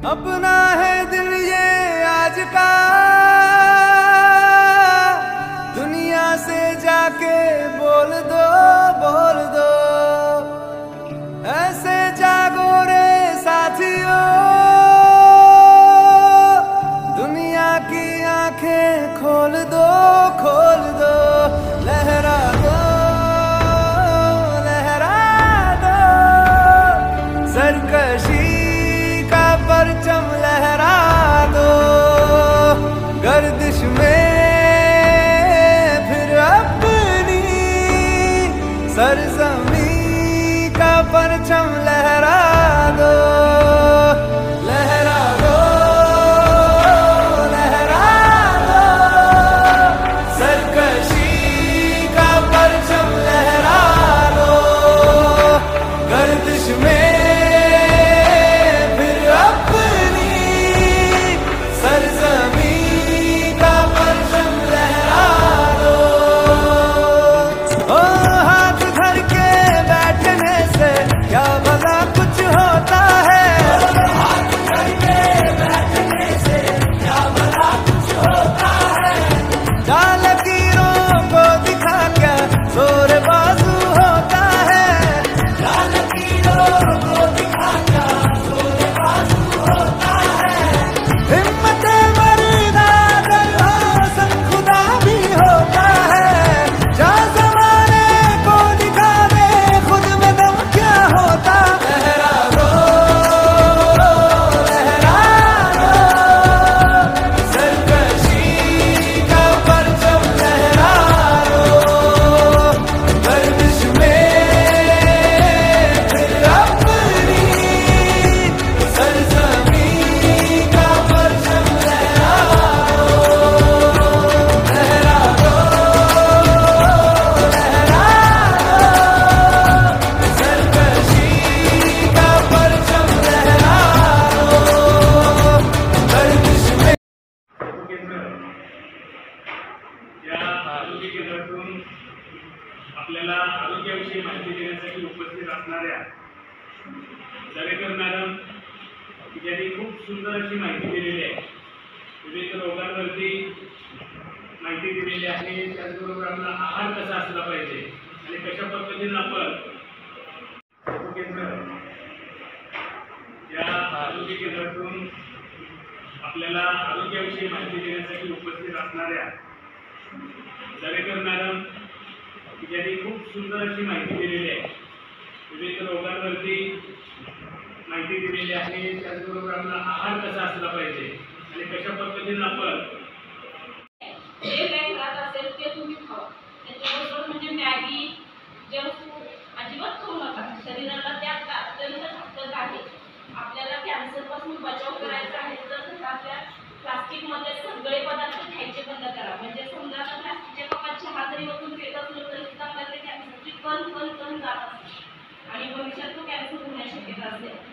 अपना है दिल ये आज का, दुनिया से जाके बोल दो, बोल दो। ऐसे जागो रे साथियों, दुनिया की आंखें खोल दो, खोल दो। लहरा दो, लहरा दो, सरकशी का परचम लहरा दो। गर्दिश में फिर अपनी सरजमी का परचम लहरा दो। लहरा दो, लहरा दो, सरकशी का परचम लहरा दो। गर्दिश में आरोग्य केंद्रातून आपल्याला आरोग्याविषयी माहिती देण्यासाठी उपस्थित असणाऱ्या दरेकर मॅडम यांनी खूप सुंदर अशी माहिती दिलेली आहे। विविध रोगांवरती माहिती दिलेली आहे। त्याचबरोबर आपला आहार कसा असला पाहिजे आणि कशा पद्धतीने आपण केंद्र या आरोग्य केंद्रातून आपल्याला आरोग्याविषयी माहिती देण्यासाठी उपस्थित असणाऱ्या दरेकर मॅडम यांनी खूप सुंदर अशी माहिती दिलेली आहे। विविध रोगांवरती माहिती दिलेली आहे। त्याचबरोबर आपला आहार कसा असला पाहिजे आणि कशा पद्धतीने आपण जे काही खात असेल ते तुम्ही खावा। त्याच्याबरोबर म्हणजे मॅगी, जंक फूड अजिबात खाऊ नका। शरीराला त्यात अत्यंत घातक आहे। आपल्याला कॅन्सरपासून बचाव करायचा आहे तर घरातल्या प्लास्टिकमध्ये सगळे पदार्थ खायचे बंद करा। म्हणजे समजा प्लास्टिकच्या कपात चहा जरी वरून पेत असलो तरी सुद्धा आपल्याला कॅन्सरची कण जात असते आणि भविष्यात तो कॅन्सर होण्याची शक्यता असते।